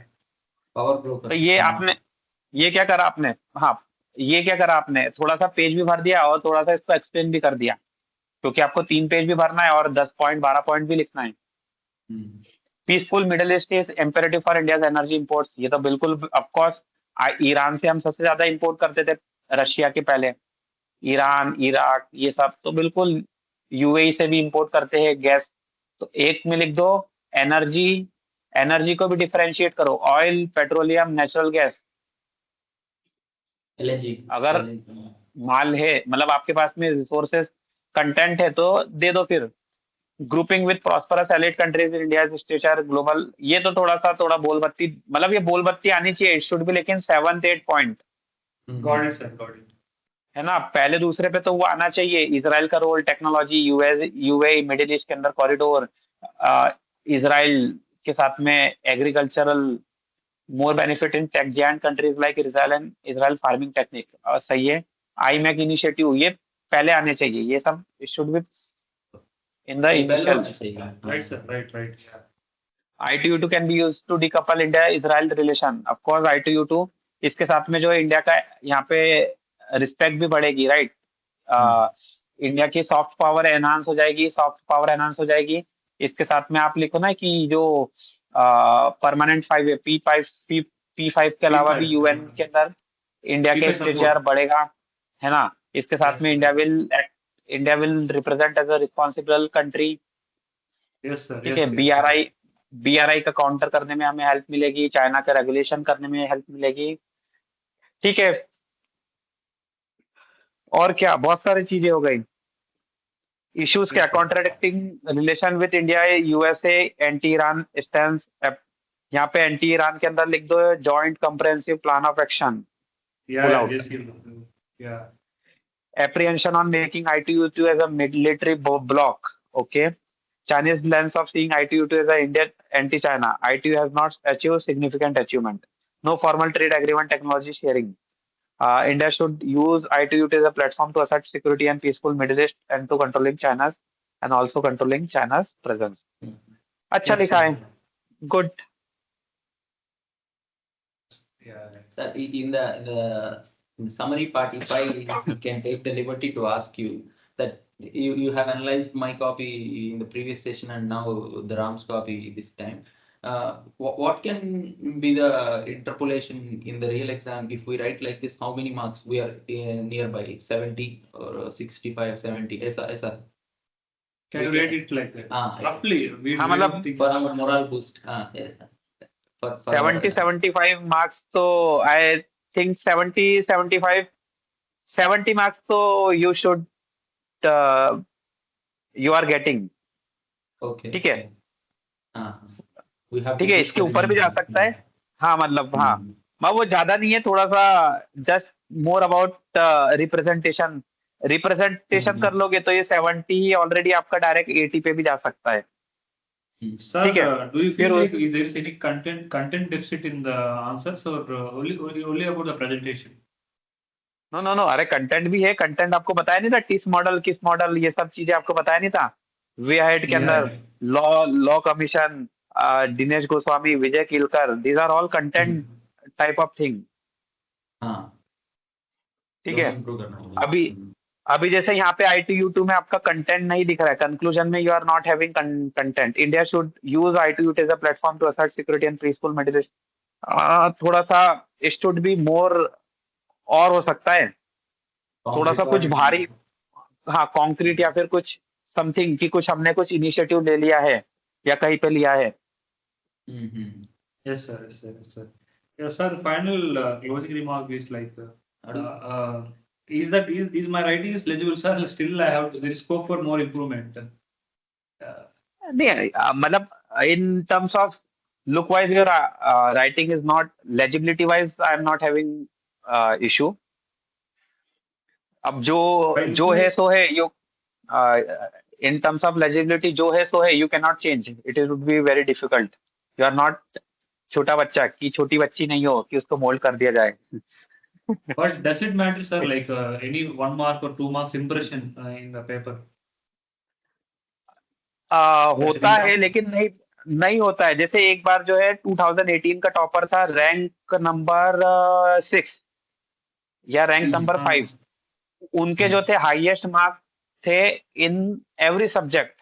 तो ये क्या करा आपने, हाँ, ये क्या करा आपने, थोड़ा सा पेज भी भर दिया और थोड़ा सा इसको एक्सप्लेन भी कर दिया, क्योंकि आपको 3 पेज भी भरना है और 10 पॉइंट 12 पॉइंट भी लिखना है। Peaceful middle east is imperative for India's energy imports, ये तो बिल्कुल, ऑफ कोर्स ईरान से हम सबसे ज्यादा इंपोर्ट करते थे रशिया के पहले, ईरान, इराक, ये सब तो बिल्कुल, UAE से भी इंपोर्ट करते हैं गैस। तो एक में लिख दो एनर्जी को भी डिफरेंशिएट करो, ऑयल, पेट्रोलियम, नेचुरल गैस। अगर माल है, मतलब आपके पास में रिसोर्सेस कंटेंट है, तो दे दो। फिर grouping with prosperous allied countries in India stature global, ये तो थोड़ा बोल बत्ती, मतलब ये बोल बत्ती आनी चाहिए, इट शुड बी, लेकिन 7-8 point, got it sir, got it, है ना। पहले दूसरे पे तो वो आना चाहिए, इजराइल का role, technology, UAE, middle east के अंदर कॉरिडोर, इजराइल के साथ में agricultural, more benefit in tech giant countries like Israel farming technique, सही है। IMEC इनिशिएटिव, ये पहले आने चाहिए, ये सब should be in the initial, right sir, right. ITU2 can be used to decouple India Israel relation, of course ITU2, इसके साथ में जो इंडिया का यहाँ पे रिस्पेक्ट भी बढ़ेगी, राइट। इंडिया की सॉफ्ट पावर एनहांस हो जाएगी, इसके साथ में आप लिखो ना कि जो परमानेंट 5 है, P5 के अलावा भी UN के अंदर इंडिया के स्टेचर बढ़ेगा, है ना। इसके साथ में India will represent as a responsible country, Yes, sir. ठीक Yes, है, yes. बीआरआई का काउंटर करने में हमें हेल्प मिलेगी, चाइना का रेगुलेशन करने में हेल्प मिलेगी। ठीक है, और क्या, बहुत सारी चीजें हो गई। इश्यूज क्या, Yes, sir. Contradicting relation with India, USA, anti Iran stance. यहाँ पे एंटी ईरान के अंदर लिख दो joint comprehensive plan of action, Yeah, pull yeah, out. yes, yeah. Apprehension on making ITU-2 as a military bloc. Okay. Chinese lens of seeing ITU-2 as a Indian anti-China. ITU has not achieved significant achievement. No formal trade agreement, technology sharing. India should use ITU-2 as a platform to assert security and peaceful Middle East and to controlling China's and also controlling China's presence. अच्छा Yes, लिखा sir. है, good. Yeah. Sir, in the summary part, if I can take the liberty to ask you that you have analyzed my copy in the previous session and now the Ram's copy this time. What can be the interpolation in the real exam if we write like this? How many marks we are nearby? 70 or 65, 70? Yes, sir. Can you rate it like that? Roughly, हाँ, we मतलब don't think. For our moral boost. Yes, sir. For 70 75 marks तो I think 70 75 70 marks तो you should you are getting। Okay. ठीक है, We have ठीक to है, push इसके the ऊपर भी जा remaining. सकता है। हाँ मतलब, हाँ वो ज्यादा नहीं है, थोड़ा सा जस्ट मोर अबाउट रिप्रेजेंटेशन कर लोगे तो ये 70 ही ऑलरेडी आपका डायरेक्ट 80 पे भी जा सकता है। Sir, ठीक है, do you फिर feel like there is any content deficit in the answers or only about the presentation? No, अरे कंटेंट भी है, कंटेंट आपको बताया नहीं था, किस मॉडल ये सब चीजें आपको बताया नहीं था। वे हेड के अंदर law commission, Dinesh Goswami, Vijay Kelkar, these are all content type of thing. ठीक है, अभी जैसे यहाँ पे ITU-2 में आपका कंटेंट नहीं दिख रहा है, कंक्लूजन में you are not having content. India should use ITU-2 as a platform to assert security and peaceful middle east. थोड़ा सा शुड बी मोर, और हो सकता है थोड़ा सा कुछ भारी, हाँ कॉन्क्रीट, या फिर कुछ समथिंग कि कुछ हमने कुछ इनिशिएटिव ले लिया है या कहीं पे लिया है। Yes, sir. Yes, sir. Yes, sir. Yes, sir. Final closing remark is like, is my writing is legible, sir? Still, there is scope for more improvement. नहीं मतलब in terms of look wise your writing is not, legibility wise I am not having issue. अब जो है सो है, you in terms of legibility जो है सो है, you cannot change, it would be very difficult, you are not छोटा बच्चा की छोटी बच्ची नहीं हो कि उसको मोल्ड कर दिया जाए। But does it matter, sir? Like any 1 mark or 2 marks impression in the paper? होता है लेकिन नहीं होता है। जैसे एक बार जो है 2018 का टॉपर था, रैंक नंबर 6 या रैंक नंबर 5, उनके जो थे हाईएस्ट मार्क थे इन एवरी सब्जेक्ट,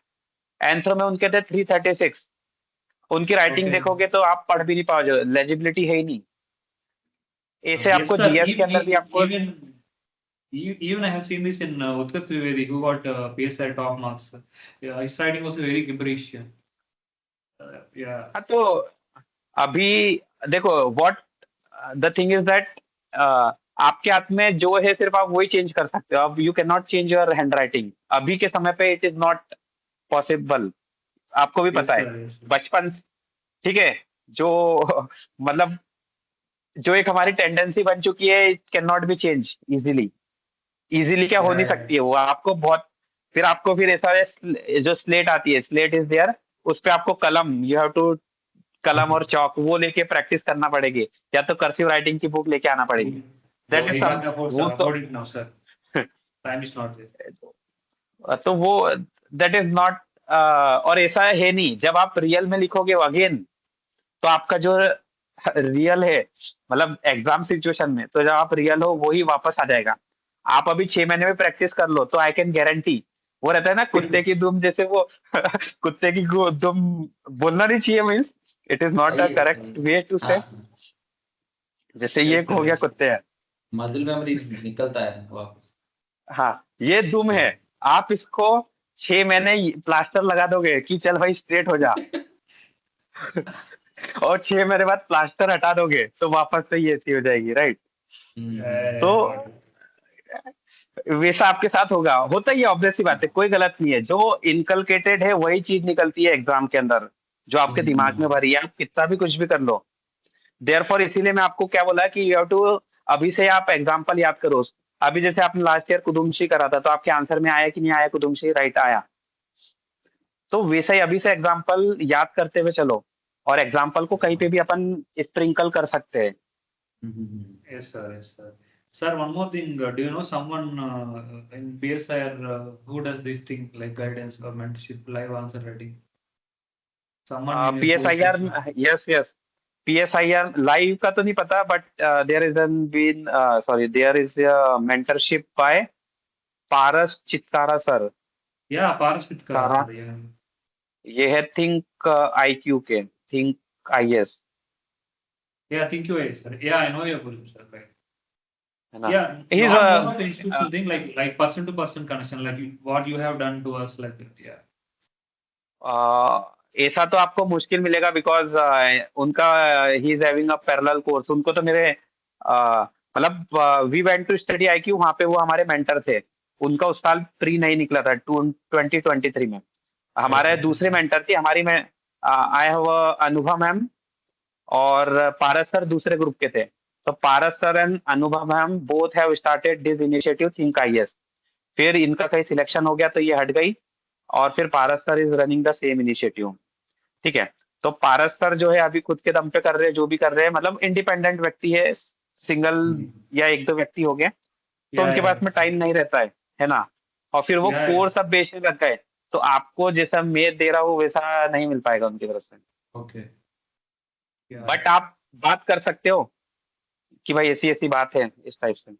एंथ्रो में उनके थे 336। उनकी राइटिंग देखोगे तो आप पढ़ भी नहीं पाओगे, लेजिबिलिटी है ही नहीं। ऐसे आपको जीएस के अंदर भी आपको even I have seen this in Utkarsh Trivedi, who got PSI top marks. His writing was very gibberish. हाँ, तो अभी देखो what the thing is that, आपके हाथ में जो है सिर्फ आप वही चेंज कर सकते हो। अब you can not change your hand writing अभी के समय पे, इट इज नॉट पॉसिबल। आपको भी पता है बचपन, ठीक है, जो मतलब जो एक हमारी टेंडेंसी बन चुकी है, it can not be change easily क्या हो नहीं सकती है वो। आपको बहुत, फिर ऐसा जो स्लेट आती है, स्लेट इज देयर, उस पे आपको कलम, यू हैव टू कलम और चौक वो लेके प्रैक्टिस करना पड़ेगी, या तो कर्सिव राइटिंग की बुक लेके आना पड़ेगी। दैट इज तो वो दैट इज नॉट, और ऐसा है नहीं। जब आप रियल में लिखोगे अगेन, तो आपका जो रियल है, मतलब एग्जाम सिचुएशन में, तो जब आप रियल हो वही वापस आ जाएगा। आप अभी 6 महीने में प्रैक्टिस कर लो तो आई कैन गारंटी, वो रहता है ना कुत्ते की दुम, जैसे वो कुत्ते की दुम बोलना नहीं चाहिए, means it is not the correct way to say. जैसे ये हो गया कुत्ते है, मसल मेमोरी निकलता है वापस। हाँ, ये दुम है, आप इसको 6 महीने प्लास्टर लगा दोगे कि चल भाई स्ट्रेट हो जा और 6 महीने बाद प्लास्टर हटा दोगे तो वापस से ये ऐसी हो जाएगी, राइट? तो वैसा आपके साथ होगा, होता ही है, ऑब्वियस सी बात है, कोई गलत नहीं है। जो इनकलकेटेड है वही चीज निकलती है एग्जाम के अंदर, जो आपके दिमाग में भरी है, आप कितना भी कुछ भी कर लो। देयरफॉर इसीलिए मैं आपको क्या बोला कि यू हैव टू, अभी से आप एग्जांपल याद करो। अभी जैसे आपने लास्ट ईयर कुदुमशी करा था, तो आपके आंसर में आया कि नहीं आया कुदुमशी? राइट, आया। तो वैसा ही अभी से एग्जांपल याद करते हुए चलो, और एग्जांपल को कहीं पे भी अपन स्प्रिंकल कर सकते हैं। Yes, sir. Yes, sir. Sir, one more thing. Do you know someone in PSIR who does this thing like guidance or mentorship, live answer writing? Someone in your PSIR, position. Yes yes, PSIR live का तो नहीं पता, but there is been sorry, there is mentorship by Paras Chitkara sir. Yeah, Parasit तारा, sir. Yeah. ये है think IQ के, think IS, Yeah, thank you, sir. Yeah, I know your position, sir. Right. है ना? Yeah, He's not an institutional thing, like person to person connection, like what you have done to us, like that. Yeah. ऐसा तो आपको मुश्किल मिलेगा, because उनका ही is having a parallel course. उनको तो मेरे मतलब we went to study IQ, वहां पे वो हमारे मेंटर थे। उनका उस साल प्री नहीं निकला था 2023 में। हमारे Okay. दूसरे मेंटर थी हमारी में, आई हैव अनुभव मैम और पारस सर दूसरे ग्रुप के थे। तो पारस सर एंड अनुभव ma'am both have started this initiative think IS। फिर इनका कहीं सिलेक्शन हो गया तो ये हट गई, और फिर Paras sir is running the same initiative. ठीक है, तो पारस सर जो है अभी खुद के दम पे कर रहे हैं, जो भी कर रहे हैं, मतलब इंडिपेंडेंट व्यक्ति है, सिंगल या एक दो व्यक्ति हो गए, तो Yeah, उनके yeah. पास में टाइम नहीं रहता है ना? और फिर वो Yeah, कोर्स अब बेचने लग गए, तो आपको जैसा मैं दे रहा हूँ वैसा नहीं मिल पाएगा उनकी तरफ से। Okay. Yeah. बट आप बात कर सकते हो कि भाई ऐसी ऐसी बात है, इस टाइप से।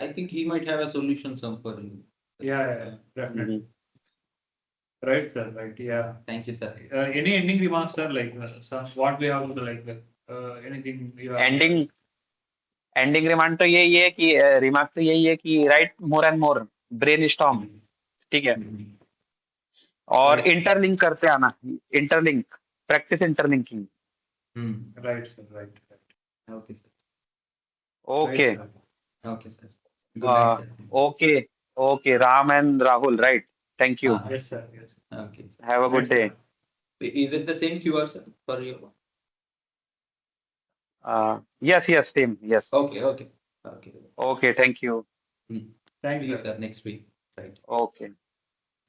I think he might have a solution some for you. Yeah, yeah, definitely. Right, sir. Right. Yeah. Thank you, sir. Any ending remarks, sir? Like some what we have to like anything you have. Ending remand तो यही है कि remark तो यही है कि right more and more, brain storm, ठीक है, और Right. इंटरलिंक करते आना, interlink, practice interlinking. Right, sir. Right. Okay, sir. Okay Right, sir. Okay, sir. Good night, sir. Okay okay, Ram and Rahul, right, thank you, Ah. Yes, sir. Yes. Okay, sir. Have a good Right, day. sir. Is it the same QR, sir, for you? Yes yes, same, yes, Okay, okay. Okay. Okay, thank you, Thank See you, you, sir. sir, next week. Right. Okay.